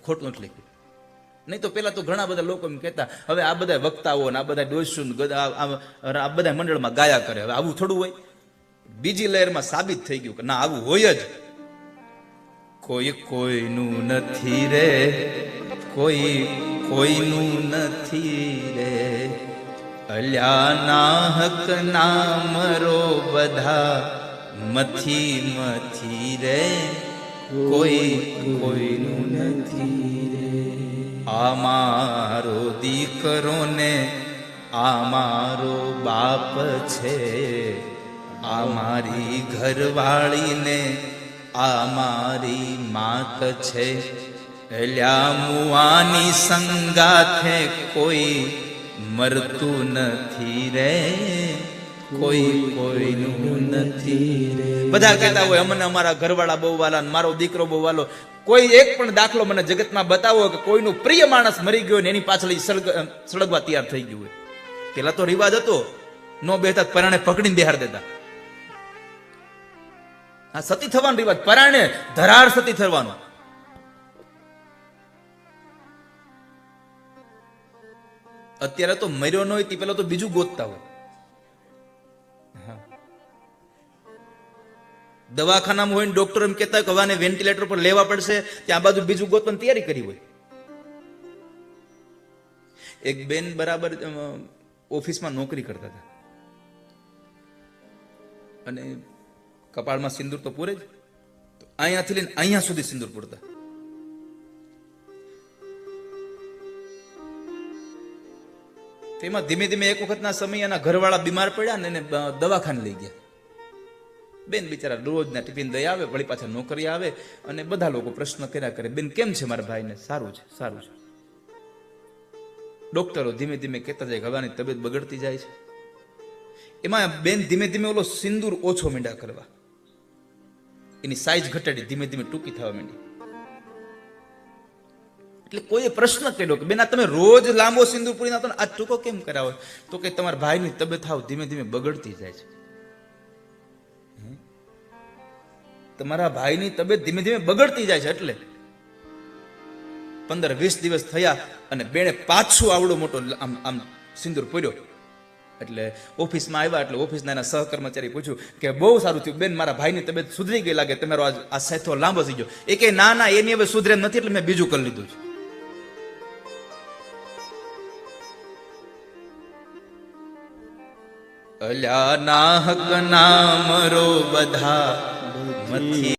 ખોટું નથી લખ્યું. નહીં તો પેલા તો ઘણા બધા લોકો એમ કહેતા, હવે આ બધા વક્તાઓ ને આ બધા ડોસું આ બધા મંડળમાં ગાયા કરે, હવે આવું થોડું હોય. બીજી લહેરમાં સાબિત થઈ ગયું કે ના, આવું હોય જ. કોઈ કોઈનું નથી રે, કોઈ કોઈનું નથી રે, અલ્યા નાહક નામરો બધા મથી મથી રે, કોઈ કોઈનું નથી રે. આ મારો દીકરો ને આ મારો બાપ છે, આ મારી ઘરવાળીને આ મારી માત છે, એલ્યા મુવાની સંગાથે કોઈ મરતું નથી રે, કોઈ કોઈનું નથી રે. બધા કહેતા હોય અમને અમારા ઘરવાળા બહુ વાલા, મારો દીકરો બહુ વાલો. કોઈ એક પણ દાખલો મને જગતમાં બતાવો કે કોઈનું પ્રિય માણસ મરી ગયો ને એની પાછળ સળગવા તૈયાર થઈ ગયું હોય. પેલા તો રિવાજ હતો, નો બેહતા પરાણે પકડીને બેહાર દેતા. આ સતી થવાનો રિવાજ, પરાણે ધરાર સતી થવાનો. અત્યારે તો મર્યો ન હોય તે પેલા તો બીજું ગોતતા હોય. દવાખાનામાં હોય ને ડોક્ટર એમ કહેતા હોય કે હવાને વેન્ટિલેટર પર લેવા પડશે, ત્યાં બાજુ બીજું ગોતવાની તૈયારી કરી હોય. એક બેન બરાબર ઓફિસમાં નોકરી કરતા હતા અને કપાળમાં સિંદૂર તો પૂરે જ, તો અહીંયાથી લઈને અહીંયા સુધી સિંદૂર પૂરતા. તેમાં ધીમે ધીમે એક વખતના સમય એના ઘરવાળા બીમાર પડ્યા ને એને દવાખાને લઈ ગયા. બેન બિચારા રોજના ટિફિન દઈ આવે, વળી પાછા નોકરી આવે અને બધા લોકો પ્રશ્ન કર્યા કરે, બેન કેમ છે મારા ભાઈને? સારું છે, સારું છે. ડોક્ટરો ધીમે ધીમે કહેતા જાય કે હવાની તબિયત બગડતી જાય છે. એમાં બેન ધીમે ધીમે ઓલો સિંદૂર ઓછો મીંડા કરવા, એની સાઈઝ ઘટાડી, ધીમે ધીમે ટૂંકી થવા માંડી. એટલે કોઈએ પ્રશ્ન કર્યો કે બેન આ તમે રોજ લાંબો સિંદૂર પૂરી નાખો ને આ ટૂંકો કેમ કરાવો? તો કે તમારા ભાઈની તબિયત હાવ ધીમે ધીમે બગડતી જાય છે. તમારા ભાઈની તબિયત ધીમે ધીમે બગડતી જાય છે. એટલે 15-20 દિવસ થયા અને બેને પાછું આવડો મોટો આમ સિંદૂર પૂર્યો. એટલે ઓફિસમાં આવ્યા એટલે ઓફિસના એના સહકર્મચારી પૂછ્યું કે બહુ સારું થયું બેન, મારા ભાઈની તબિયત સુધરી ગઈ લાગે, તમારો આ સેથો લાંબો થઈ ગયો. એ કે ના ના, એની હવે સુધરે એમ નથી, એટલે મેં બીજું કરી લીધું છે. અલ્યા નાહક નામરો બધા મથી